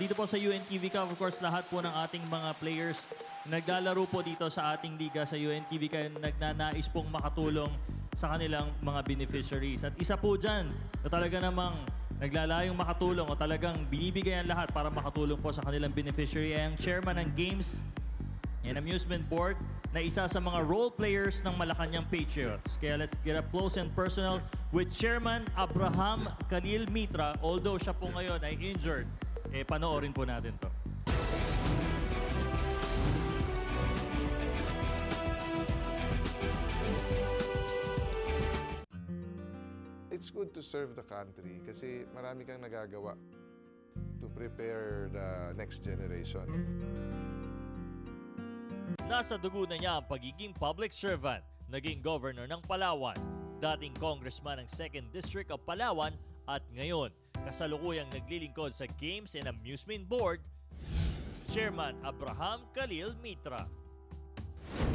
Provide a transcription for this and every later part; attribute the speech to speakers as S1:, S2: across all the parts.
S1: Dito po sa UNTV Cup, of course, lahat po ng ating mga players naglalaro po dito sa ating liga sa UNTV kaya nagnanais pong makatulong sa kanilang mga beneficiaries. At isa po dyan na talaga namang naglalayong makatulong o talagang binibigay ang lahat para makatulong po sa kanilang beneficiary ay ang chairman ng Games and Amusement Board na isa sa mga role players ng Malacanang Patriots. Kaya let's get up close and personal with Chairman Abraham Khalil Mitra. Although siya po ngayon ay injured, panoorin po natin to.
S2: It's good to serve the country kasi marami kang nagagawa to prepare the next generation.
S1: Nasa dugo na niya ang pagiging public servant, naging governor ng Palawan, dating congressman ng 2nd District of Palawan at ngayon, kasalukuyang naglilingkod sa Games and Amusement Board, Chairman Abraham Khalil Mitra.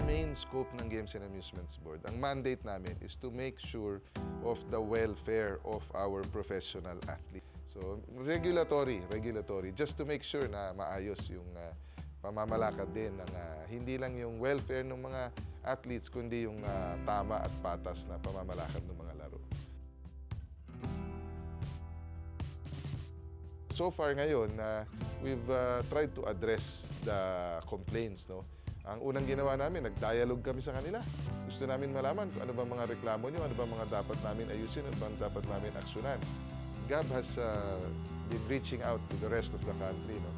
S2: Main scope ng Games and Amusements Board, ang mandate namin is to make sure of the welfare of our professional athletes. So, regulatory, just to make sure na maayos yung pamamalakad din ng hindi lang yung welfare ng mga athletes, kundi yung tama at patas na pamamalakad ng mga laro. So far ngayon, we've tried to address the complaints, no? Ang unang ginawa namin, nag-dialogue kami sa kanila. Gusto namin malaman kung ano ba mga reklamo nyo, ano ba mga dapat namin ayusin, ano ba dapat namin aksyonan. Gab has been reaching out to the rest of the country. No?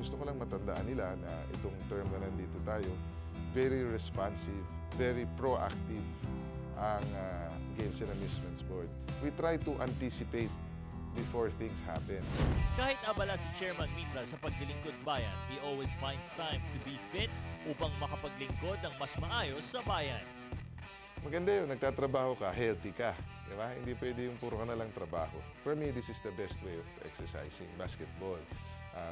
S2: Gusto ko lang matandaan nila na itong term na nandito tayo, very responsive, very proactive ang Games and Amusements Board. We try to anticipate before things happen.
S1: Kahit abala si Chairman Mitra sa paglilingkod bayan, he always finds time to be fit upang makapaglingkod ng mas maayos sa bayan.
S2: Maganda yun, nagtatrabaho ka, healthy ka. Di ba? Hindi pwede yung puro ka na lang trabaho. For me, this is the best way of exercising basketball.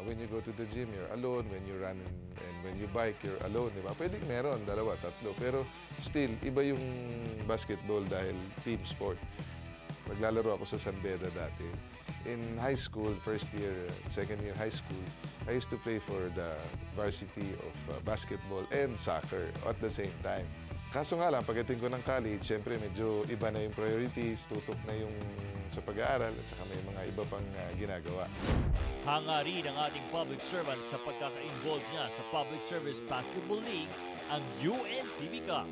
S2: When you go to the gym, you're alone. When you run and when you bike, you're alone. Di ba? Pwede meron, 2, 3. Pero still, iba yung basketball dahil team sport. Naglalaro ako sa San Beda dati. In high school, first year, second year high school, I used to play for the varsity of basketball and soccer at the same time. Kaso nga lang, pagdating ko ng college, syempre medyo iba na yung priorities, tutok na yung sa pag-aaral at saka may mga iba pang ginagawa.
S1: Hangarin ng ating public servant sa pagkaka-involve niya sa Public Service Basketball League, ang UNTV Cup.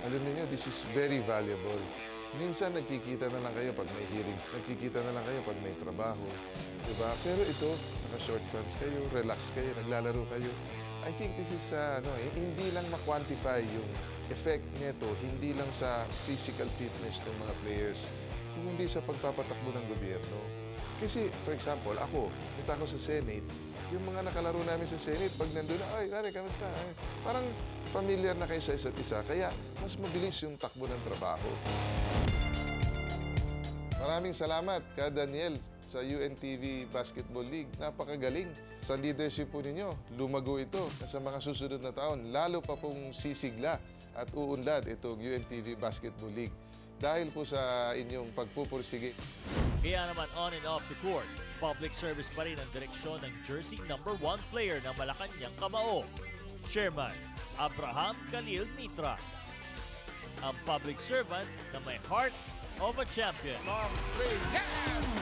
S2: Alam niyo, this is very valuable. Minsan nagkikita na lang kayo pag may hearings, nagkikita na lang kayo pag may trabaho, diba? Pero ito, naka-short pants kayo, relax kayo, naglalaro kayo. I think this is, hindi lang ma-quantify yung effect nito, hindi lang sa physical fitness ng mga players, kundi sa pagpapatakbo ng gobyerno. Kasi, for example, ako, punta ako sa Senate, yung mga nakalaro namin sa Senate, pag nandun na, ay, Gary, kamusta? Ay, parang familiar na kayo sa isa't isa, kaya mas mabilis yung takbo ng trabaho. Maraming salamat ka, Daniel, sa UNTV Basketball League. Napakagaling. Sa leadership po ninyo, lumago ito sa mga susunod na taon. Lalo pa pong sisigla at uunlad itong UNTV Basketball League. Dahil po sa inyong pagpupursige.
S1: Kaya naman on and off the court, public service pa rin ang direksyon ng jersey number 1 player ng Malacanang Kamao, Chairman Abraham Khalil Mitra. Ang public servant na may heart of a champion.
S3: Long three. Yes!